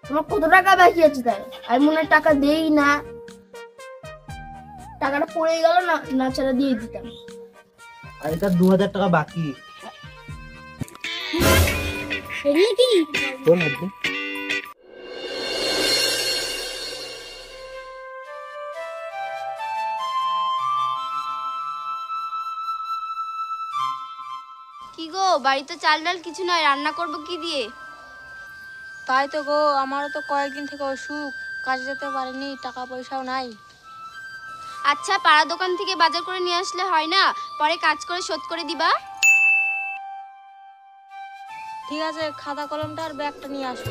তোমার কত টাকা বাকি আছে তাই? আমি মনে হয় টাকা দেই না, টাকাটা পড়ে গেল না, নাচারা দিয়ে দিতাম। আর এটা 2000 টাকা বাকি। এগুলো কি? তোর মধ্যে কি গো, বাড়িতে চাল ডাল কিছু নয়, রান্না করব কি দিয়ে? তাই তো গো, আমারও তো কয়েকদিন থেকে অসুখ, কাজে যেতে পারিনি, টাকা পয়সাও নাই। আচ্ছা, পাড়া দোকান থেকে বাজার করে নিয়ে আসলে হয় না? পরে কাজ করে শোধ করে দিবা। ঠিক আছে, খাতা কলমটা আর ব্যাগটা নিয়ে আসো।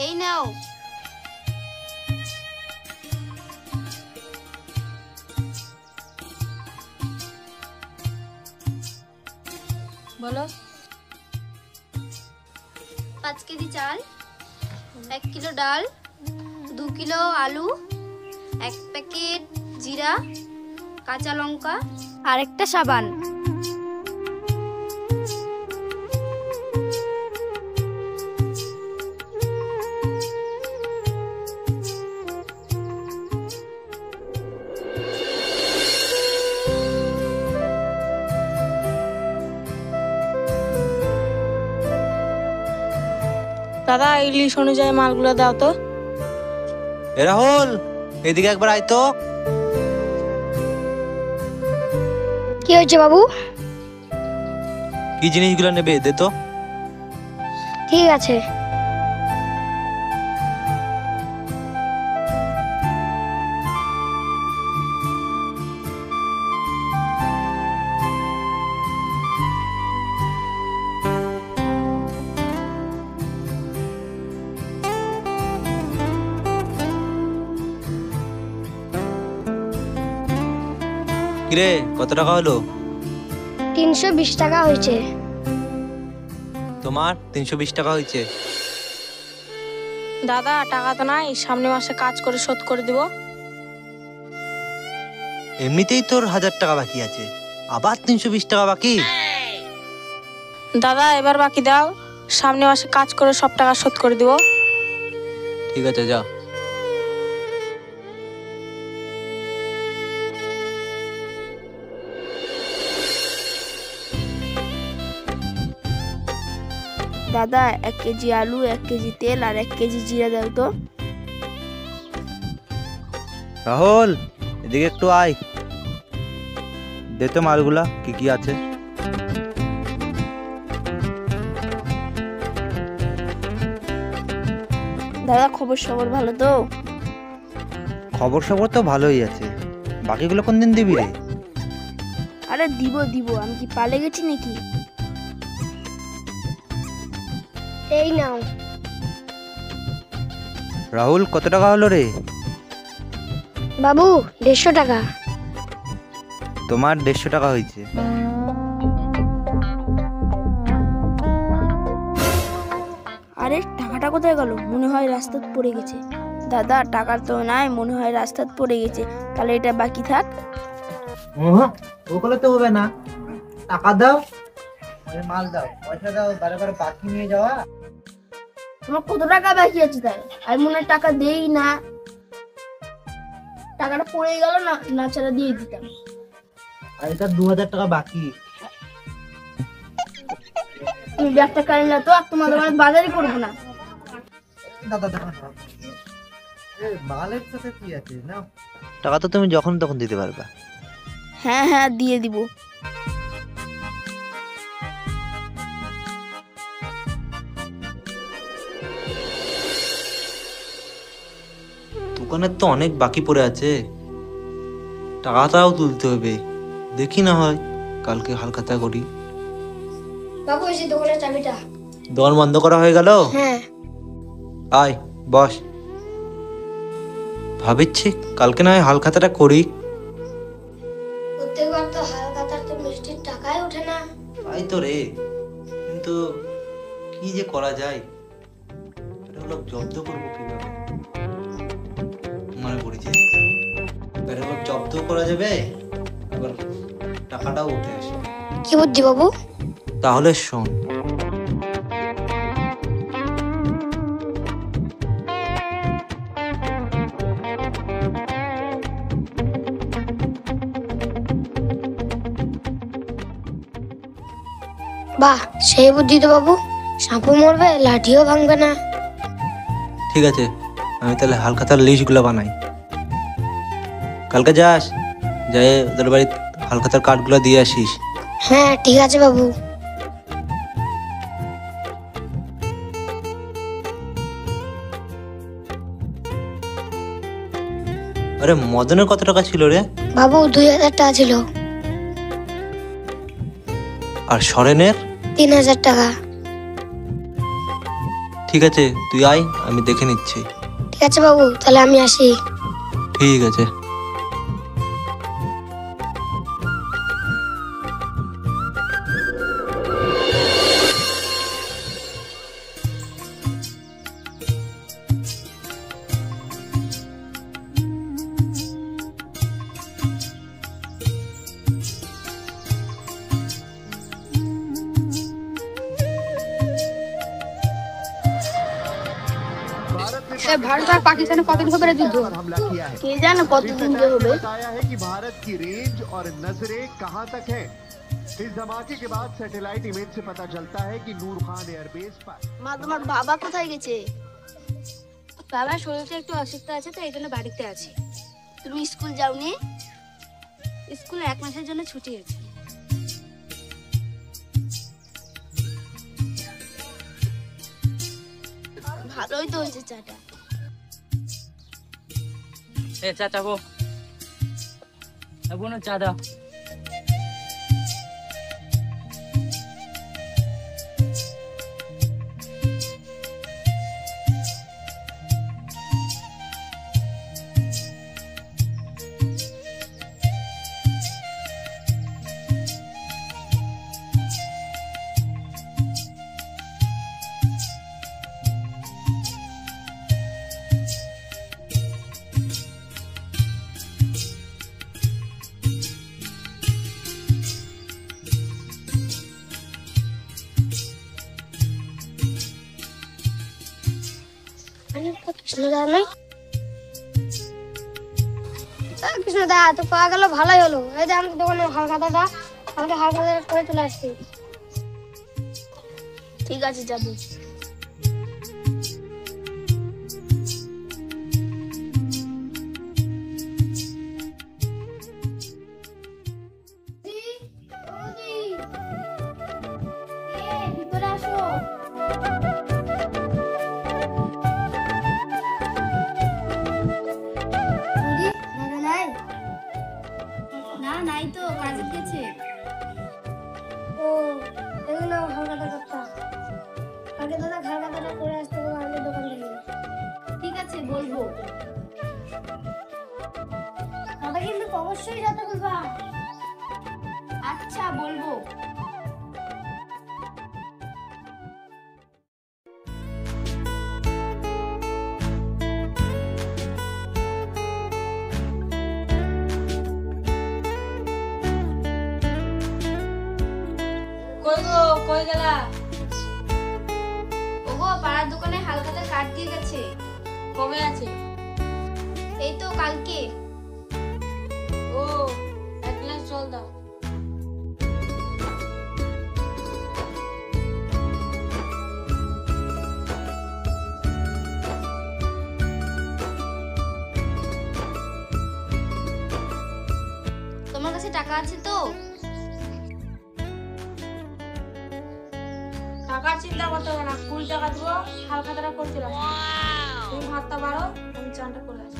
এই নাও। বলো। 5 কেজি চাল, 1 কিলো ডাল, 2 কিলো আলু, 1 প্যাকেট জিরা, কাঁচা লঙ্কা আর একটা সাবান। দাদা, এই লিস্ট অনুযায়ী মালগুলো দাও তো। এ রাহুল, এদিকে একবার আয় তো। কি হয়েছে বাবু? কি জিনিসগুলো নেবে দে তো। ঠিক আছে। কিরে, কত টাকা হলো? 320 টাকা হয়েছে। তোমার 320 টাকা হয়েছে। দাদা, টাকা তো নাই, সামনে মাসে কাজ করে শোধ করে দিব। এমনিতেই তোর 1000 টাকা বাকি আছে, আবার 320 টাকা বাকি। দাদা, এবার বাকি দাও, সামনে মাসে কাজ করে সব টাকা শোধ করে দিব। ঠিক আছে, যা। দাদা, 1 কেজি আলু, 1 কেজি তেল আর 1 কেজি জিরা দাও তো। রাহুল, এদিকে একটু আয়, দে তো মালগুলা কি কি আছে। দাদা, খবর সবর ভালো তো? খবর সবর তো ভালোই আছে, বাকিগুলো কোন দিন দিবি রে? আরে দিব, আমি কি পালে গেছি নাকি? এই নাও। রাহুল, কত টাকা হলো রে? বাবু, 150 টাকা। তোমার 150 টাকা হয়েছে। আরে টাকাটা কোথায় গেল? মনে হয় রাস্তায় পড়ে গেছে। দাদা, টাকা তো নাই, মনে হয় রাস্তায় পড়ে গেছে। তাহলে এটা বাকি থাক। ওগুলো তো হবে না, টাকা দাও, মাল দাও, পয়সা দাও, বারে বারে বাকি নিয়ে যাওয়া। তোমার কত টাকা বাকি আছে তাই? আমি মনে হয় টাকা দেই না, টাকাটা পড়ে গেল না, নাচারা দিয়ে দিতাম। আর এটা 2000 টাকা বাকি। তুমি ব্যাগটা কাড়ি না তো, আর তোমার দোকানে বাজারই করবো না। দাদা, মালের সাথে কি আছে না, টাকা তো তুমি যখন তখন দিতে পারবে। হ্যাঁ, দিয়ে দিব। দোকানের তো অনেক বাকি পড়ে আছে, টাকাটাও তুলতে হবে। দেখি না হয় কালকে হালখাতা করি। বাবু, এই যে দোকানের চাবিটা। দোকান বন্ধ করা হয়ে গেল? হ্যাঁ। আয় বস। ভাবিচ্ছি কালকে না হয় হালখাতাটা করি। প্রত্যেকবার তো হালখাতার তো মিষ্টির টাকাই ওঠে না। তাই তো রে, কিন্তু কি যে করা যায়, এটা হলো জব্দ করবো কিভাবে মনে পড়েছে। এটা হলো জব্দ করা যাবে, আবার টাকাটাও উঠে আসবে। কি বুদ্ধি বাবু? তাহলে শোন, বাহ, সেই বুদ্ধি তো বাবু। সাপও মরবে, লাঠিও ভাঙবে না। ঠিক আছে, আমি তাহলে হালখাতার লিস্টগুলো বানাই। কালকে যাস, যাই ওদের বাড়ি হালখাতার কার্ডগুলো দিয়ে আসিস। হ্যাঁ ঠিক আছে বাবু। আরে মদনের কত টাকা ছিল রে? বাবু 2000 টাকা ছিল। আর সরেনের? 3000 টাকা। ঠিক আছে, তুই আয়, আমি দেখে নিচ্ছি। ঠিক আছে বাবু, তাহলে আমি আসি। ঠিক আছে। ভারত আর পাকিস্তানে কতদিন হবে যুদ্ধ? কে জানে কতদিন যে হবে। बताया है कि भारत की रेंज और नजरें कहां तक हैं। इस धमाके के बाद सैटेलाइट इमेज से पता चलता है कि नूर खान एयरबेस पर মা, তোমার বাবা কোথায় গেছে? বাবার শরীরটা একটু অসুস্থ আছে তো এই জন্য বাড়িতে আছে। তুমি স্কুল যাওনি? স্কুলে 1 মাসের জন্য ছুটি আছে। ভালোই তো হয়েছে চাটা। এ চা চাবো, বোন চা দাও। কৃষ্ণদা নয়? কৃষ্ণদা তো পাওয়া গেল, ভালোই হলো। এই যে আমাদের দোকানে হালখাতাটা, আমাকে হালখাতা করে চলে আসছি। ঠিক আছে, যাবো। ভিতরে আসো। না নাই তো, কাজে গেছে। ও এগুলো হালখাতা করতা। আগে দাদা হালখাতাটা করে আসতে হবে আমাদের দোকান থেকে। ঠিক আছে, বলবো। দাদা কিন্তু অবশ্যই যাতে বলবা। আচ্ছা, বলবো। কই গো, কই গেলা? ওগো, পাড়ার দোকানে হালখাতা কাট দিয়ে গেছে। কবে আছে? এই তো কালকে। ও, এক গ্লাস জল দাও। তোমার কাছে টাকা আছে তো? টাকার চিন্তা করতে হবে না, 20 টাকা দিব, হালখাতাটা করে চলে আসো। তুমি ভাতটা বাড়ো, আমি চানটা করে আসি।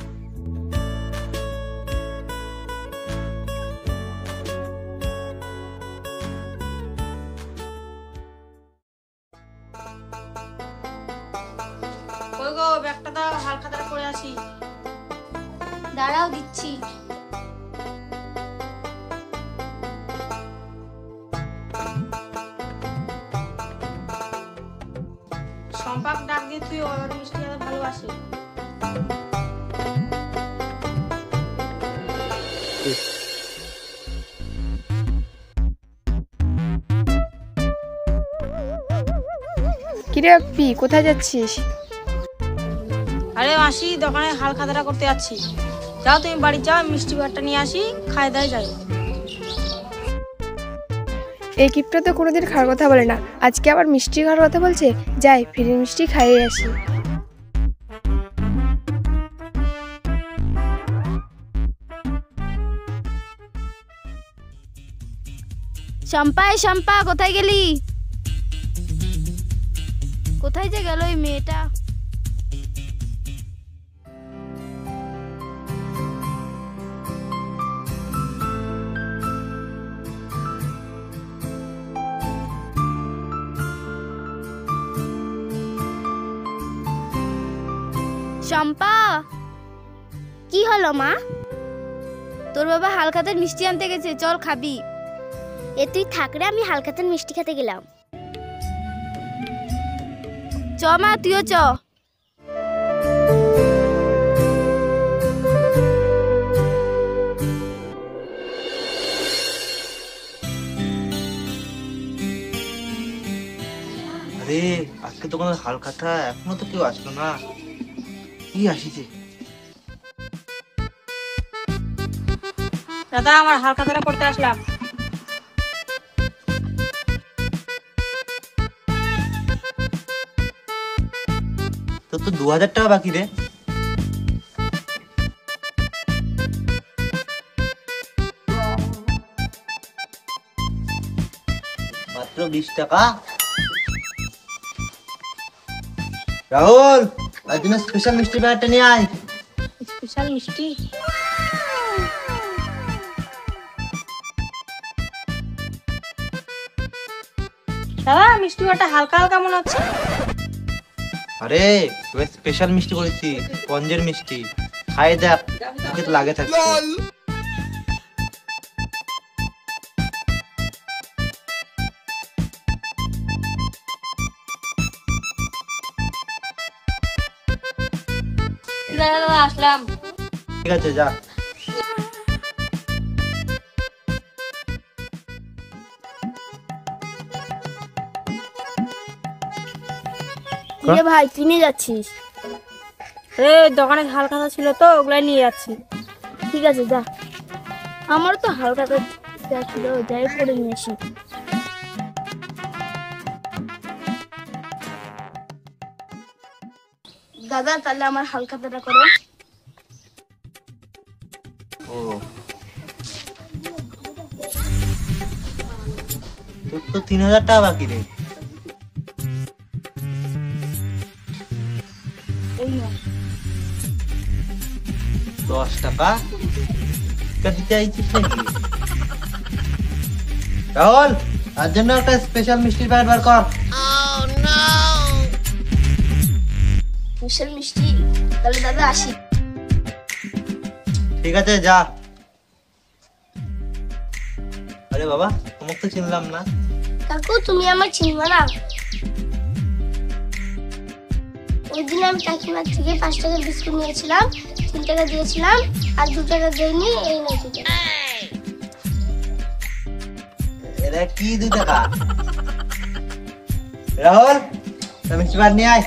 কই গো, ব্যাগটা দাও, হালখাতাটা করে আসি। দাঁড়াও দিচ্ছি। সম্পাক ডাক দিয়ে তুই ওর মিষ্টি খেতে ভালোবাসি। কিরে পি কোথায় যাচ্ছিস? আরে মাসি দোকানে হাল খাতাটা করতে যাচ্ছি। যাও তুমি বাড়ি যাও, মিষ্টি ভাতটা নিয়ে আসি, খাই দাই যাই। এই কিপটা তো কোনোদিন খাওয়ার কথা বলে না, আজকে আবার মিষ্টি খাওয়ার কথা বলছে। যাই ফিরে মিষ্টি খাইয়ে আসি। শম্পা কোথায় গেলি? কোথায় যে গেল ওই মেয়েটা? শম্পা, কি হলো মা? তোর বাবা হালখাতার মিষ্টি আনতে গেছে, চল খাবি। এ তুই থাক রে, আমি হালখাতার মিষ্টি খেতে গেলাম। চ মা, তুইও চ। আরে আজকে তো কোনো হালখাতা এখনো তো কেউ আসলো না, কি আসিছে? দাদা আমার হাল খাতাটা করতে আসলাম। তোর তো 2000 টাকা বাকি রে। মাত্র 20 টাকা। রাহুল, আজ দিনের স্পেশাল মিষ্টি প্যাকেটটা নিয়ে আয়। স্পেশাল মিষ্টি? দাদা মিষ্টি ভাতটা হালকা হালকা মনে হচ্ছে। আরে স্পেশাল মিষ্টি করেছি, পঞ্জের মিষ্টি, খাই দেখ মুখে তো লাগে থাকছে। দাদা আসলাম। ঠিক আছে যা। কিরে ভাই তুই নিয়ে যাচ্ছিস? রে দোকানে হাল খাতা ছিল তো, ওগুলাই নিয়ে যাচ্ছি। ঠিক আছে যা। আমার তো হালখাতা যা ছিল যাই করে নিয়ে আসি। দাদা তাহলে আমার হালখাতাটা করো। ও তোর তো 3000 টাকা বাকি রে। এই না 10 টাকা দিতে আইছিস নাকি? রাহুল, তার জন্য একটা স্পেশাল মিষ্টির প্যাকেট বার কর। স্পেশাল মিষ্টি? তাহলে দাদা আসি। ঠিক আছে যা। আরে বাবা, তোমাকে তো চিনলাম না। কাকু তুমি আমার চিনবা না? ওই দিন আমি কাকিমার থেকে 5 টাকার বিস্কুট নিয়েছিলাম, 3 টাকা দিয়েছিলাম আর 2 টাকা দেয়নি, এই না 2 টাকা। এরা কি 2 টাকা? রাহুল, মিষ্টি প্যাকেট নিয়ে আয়।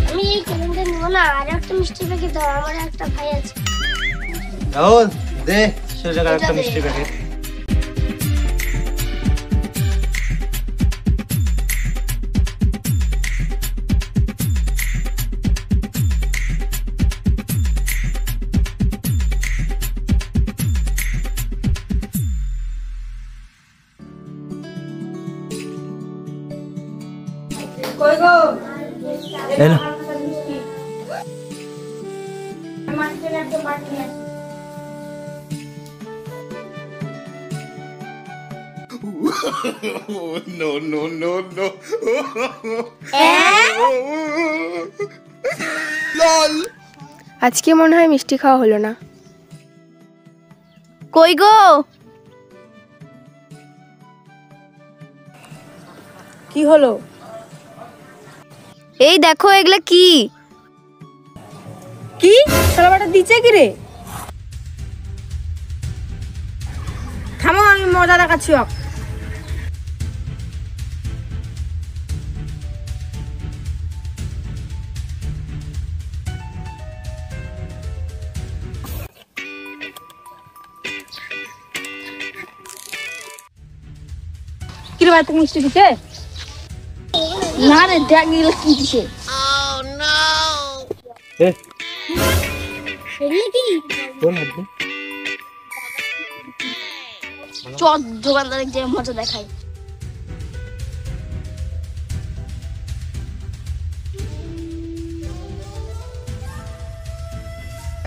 আমি এই কলমটা নিব না, আর একটা মিষ্টি প্যাকেট দাও, আমার একটা ভাই আছে। রাহুল দে 100 টাকার একটা মিষ্টি প্যাকেট। কই গো? এই না। মিষ্টি আমার জন্য একটা বাটি নিয়ে আসি। আজকে মনে হয় মিষ্টি খাওয়া হলো না। কই গো? কি হলো? এই দেখো এগুলা কি? কি শালাবাটা দিচ্ছে কি রে? থামো, আমি মজা দেখাচ্ছি ওকে। কি রে ভাই, তুমি মিষ্টি দিচ্ছে? না রে, দেখ এগুলো কি দিছে। চল দোকানদারে যে মজা দেখাই।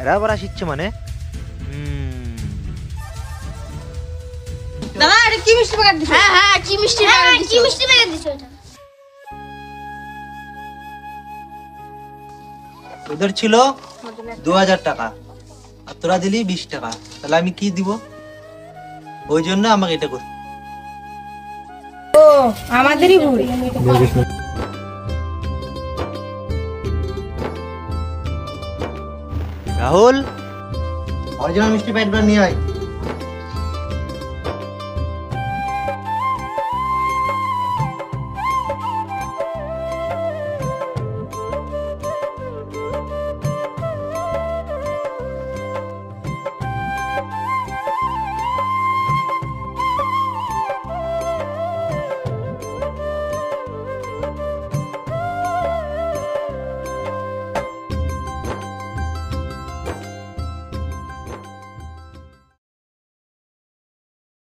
এরা আবার আসছে মানে? দাদা এটা কি মিষ্টি প্যাকেট দিছে? হ্যাঁ হ্যাঁ, কি মিষ্টি কি মিষ্টি প্যাকেট দিছো এটা? ওদের ছিল 2000 টাকা আর তোরা দিলি 20 টাকা, তাহলে আমি কি দিব? ওই জন্য আমাকে এটা করতে। ও আমাদেরই ভুল। রাহুল, অরিজিনাল মিষ্টি প্যাকেটগুলো নিয়ে আয়।